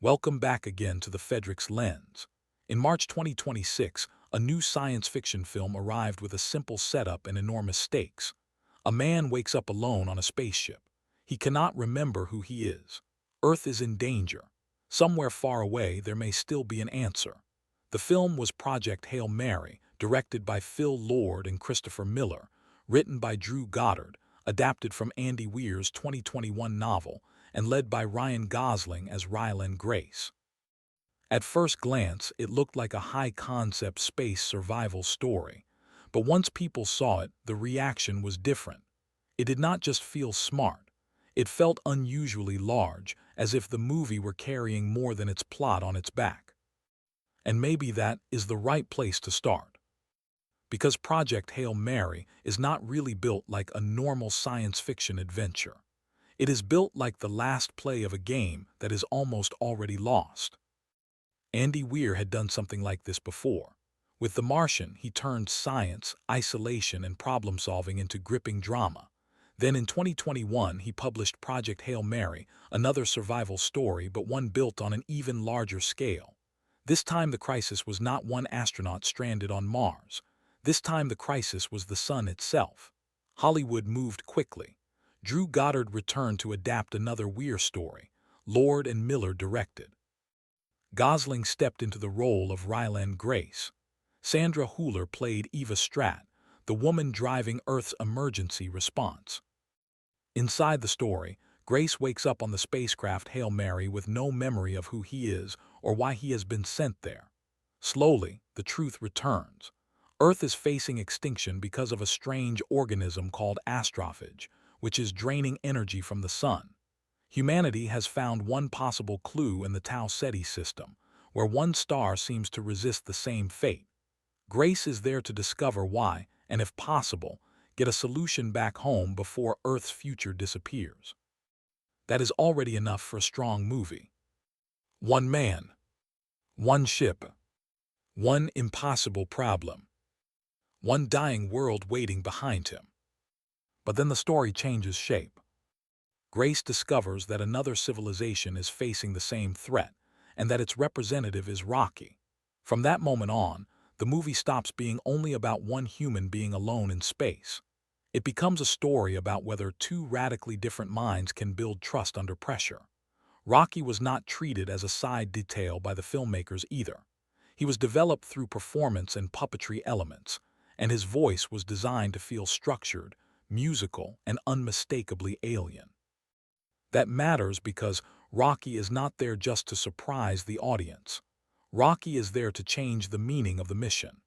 Welcome back again to the Fedric's Lens. In March 2026, a new science fiction film arrived with a simple setup and enormous stakes. A man wakes up alone on a spaceship. He cannot remember who he is. Earth is in danger. Somewhere far away there may still be an answer. The film was Project Hail Mary, directed by Phil Lord and Christopher Miller, written by Drew Goddard, adapted from Andy Weir's 2021 novel, and led by Ryan Gosling as Ryland Grace. At first glance, it looked like a high-concept space survival story, but once people saw it, the reaction was different. It did not just feel smart. It felt unusually large, as if the movie were carrying more than its plot on its back. And maybe that is the right place to start. Because Project Hail Mary is not really built like a normal science fiction adventure. It is built like the last play of a game that is almost already lost. Andy Weir had done something like this before. With The Martian, he turned science, isolation, and problem-solving into gripping drama. Then in 2021, he published Project Hail Mary, another survival story but one built on an even larger scale. This time the crisis was not one astronaut stranded on Mars. This time the crisis was the sun itself. Hollywood moved quickly. Drew Goddard returned to adapt another Weir story. Lord and Miller directed. Gosling stepped into the role of Ryland Grace. Sandra Hüller played Eva Stratt, the woman driving Earth's emergency response. Inside the story, Grace wakes up on the spacecraft Hail Mary with no memory of who he is or why he has been sent there. Slowly, the truth returns. Earth is facing extinction because of a strange organism called astrophage, which is draining energy from the sun. Humanity has found one possible clue in the Tau Ceti system, where one star seems to resist the same fate. Grace is there to discover why, and if possible, get a solution back home before Earth's future disappears. That is already enough for a strong movie. One man, one ship, one impossible problem, one dying world waiting behind him. But then the story changes shape. Grace discovers that another civilization is facing the same threat, and that its representative is Rocky. From that moment on, the movie stops being only about one human being alone in space. It becomes a story about whether two radically different minds can build trust under pressure. Rocky was not treated as a side detail by the filmmakers either. He was developed through performance and puppetry elements, and his voice was designed to feel structured, musical, and unmistakably alien. That matters because Rocky is not there just to surprise the audience. Rocky is there to change the meaning of the mission.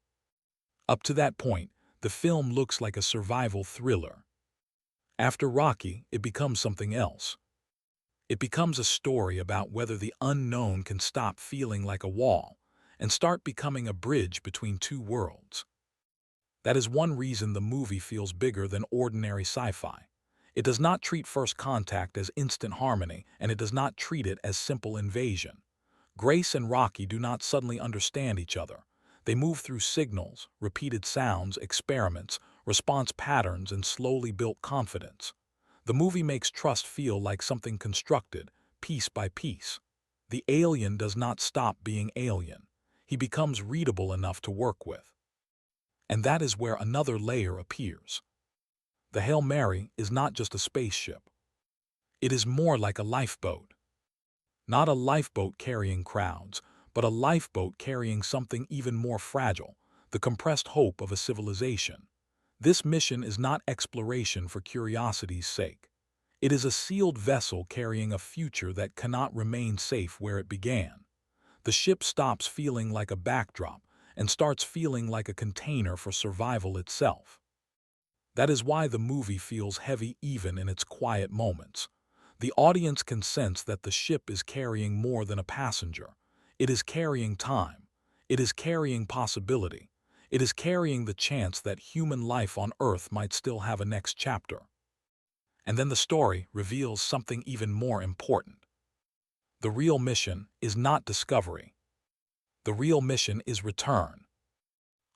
Up to that point, the film looks like a survival thriller. After Rocky, it becomes something else. It becomes a story about whether the unknown can stop feeling like a wall and start becoming a bridge between two worlds. That is one reason the movie feels bigger than ordinary sci-fi. It does not treat First Contact as instant harmony, and it does not treat it as simple invasion. Grace and Rocky do not suddenly understand each other. They move through signals, repeated sounds, experiments, response patterns, and slowly built confidence. The movie makes trust feel like something constructed, piece by piece. The alien does not stop being alien. He becomes readable enough to work with. And that is where another layer appears. The Hail Mary is not just a spaceship. It is more like a lifeboat. Not a lifeboat carrying crowds, but a lifeboat carrying something even more fragile, the compressed hope of a civilization. This mission is not exploration for curiosity's sake. It is a sealed vessel carrying a future that cannot remain safe where it began. The ship stops feeling like a backdrop and starts feeling like a container for survival itself. That is why the movie feels heavy even in its quiet moments. The audience can sense that the ship is carrying more than a passenger. It is carrying time. It is carrying possibility. It is carrying the chance that human life on Earth might still have a next chapter. And then the story reveals something even more important. The real mission is not discovery. The real mission is return.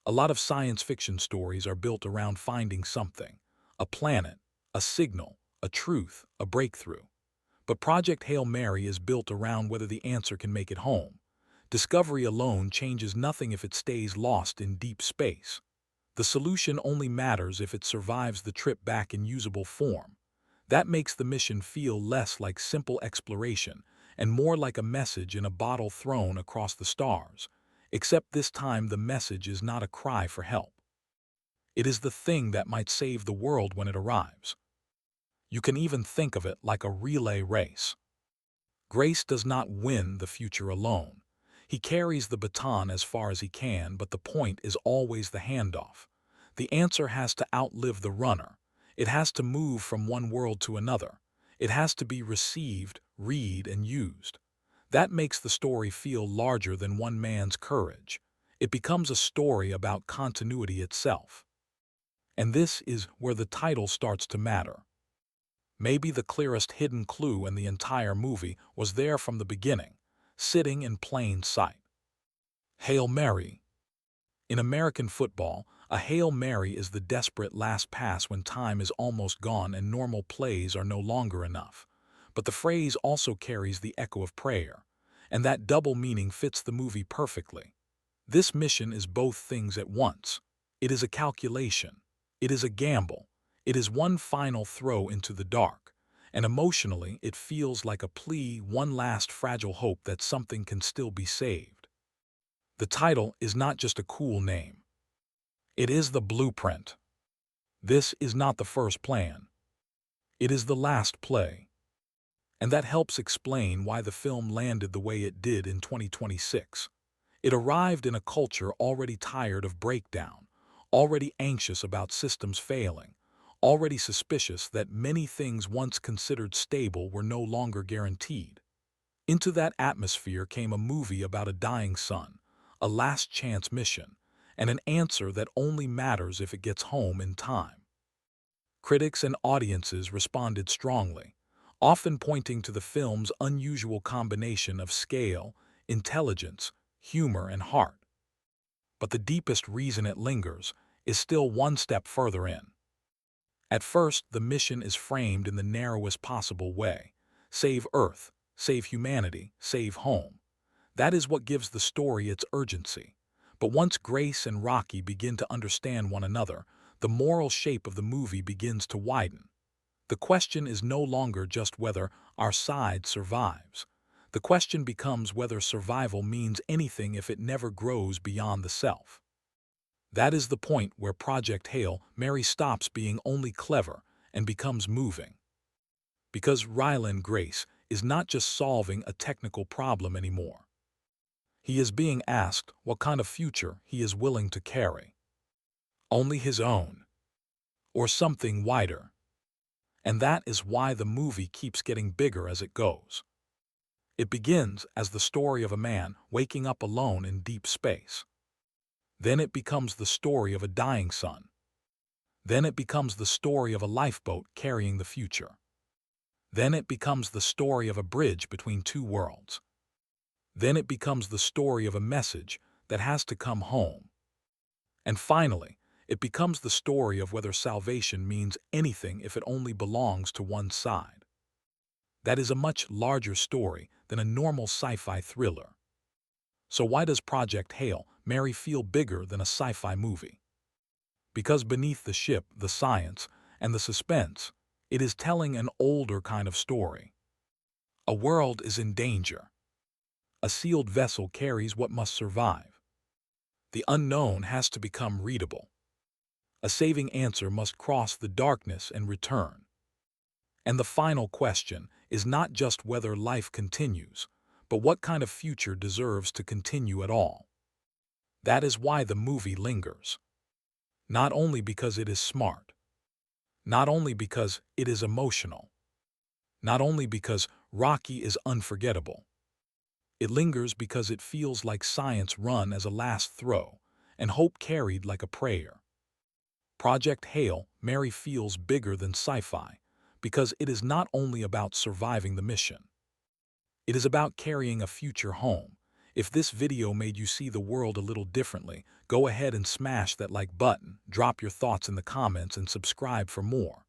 A lot of science fiction stories are built around finding something, a planet, a signal, a truth, a breakthrough. But Project Hail Mary is built around whether the answer can make it home. Discovery alone changes nothing if it stays lost in deep space. The solution only matters if it survives the trip back in usable form. That makes the mission feel less like simple exploration and more like a message in a bottle thrown across the stars, except this time the message is not a cry for help. It is the thing that might save the world when it arrives. You can even think of it like a relay race. Grace does not win the future alone. He carries the baton as far as he can, but the point is always the handoff. The answer has to outlive the runner. It has to move from one world to another. It has to be received, read, and used. That makes the story feel larger than one man's courage. It becomes a story about continuity itself. And this is where the title starts to matter. Maybe the clearest hidden clue in the entire movie was there from the beginning, sitting in plain sight. Hail Mary. In American football, a Hail Mary is the desperate last pass when time is almost gone and normal plays are no longer enough. But the phrase also carries the echo of prayer, and that double meaning fits the movie perfectly. This mission is both things at once. It is a calculation. It is a gamble. It is one final throw into the dark, and emotionally it feels like a plea, one last fragile hope that something can still be saved. The title is not just a cool name. It is the blueprint. This is not the first plan. It is the last play. And that helps explain why the film landed the way it did in 2026. It arrived in a culture already tired of breakdown, already anxious about systems failing, already suspicious that many things once considered stable were no longer guaranteed. Into that atmosphere came a movie about a dying sun, a last chance mission, and an answer that only matters if it gets home in time. Critics and audiences responded strongly, often pointing to the film's unusual combination of scale, intelligence, humor, and heart. But the deepest reason it lingers is still one step further in. At first, the mission is framed in the narrowest possible way. Save Earth, save humanity, save home. That is what gives the story its urgency. But once Grace and Rocky begin to understand one another, the moral shape of the movie begins to widen. The question is no longer just whether our side survives. The question becomes whether survival means anything if it never grows beyond the self. That is the point where Project Hail Mary stops being only clever and becomes moving. Because Ryland Grace is not just solving a technical problem anymore. He is being asked what kind of future he is willing to carry. Only his own. Or something wider. And that is why the movie keeps getting bigger as it goes. It begins as the story of a man waking up alone in deep space. Then it becomes the story of a dying sun. Then it becomes the story of a lifeboat carrying the future. Then it becomes the story of a bridge between two worlds. Then it becomes the story of a message that has to come home. And finally, it becomes the story of whether salvation means anything if it only belongs to one side. That is a much larger story than a normal sci-fi thriller. So why does Project Hail Mary feel bigger than a sci-fi movie? Because beneath the ship, the science, and the suspense, it is telling an older kind of story. A world is in danger. A sealed vessel carries what must survive. The unknown has to become readable. A saving answer must cross the darkness and return. And the final question is not just whether life continues, but what kind of future deserves to continue at all. That is why the movie lingers. Not only because it is smart, not only because it is emotional, not only because Rocky is unforgettable. It lingers because it feels like science run as a last throw and hope carried like a prayer. Project Hail Mary feels bigger than sci-fi because it is not only about surviving the mission. It is about carrying a future home. If this video made you see the world a little differently, go ahead and smash that like button, drop your thoughts in the comments, and subscribe for more.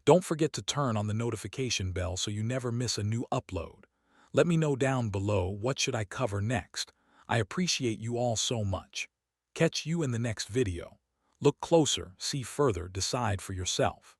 Don't forget to turn on the notification bell so you never miss a new upload. Let me know down below what should I cover next. I appreciate you all so much. Catch you in the next video. Look closer, see further, decide for yourself.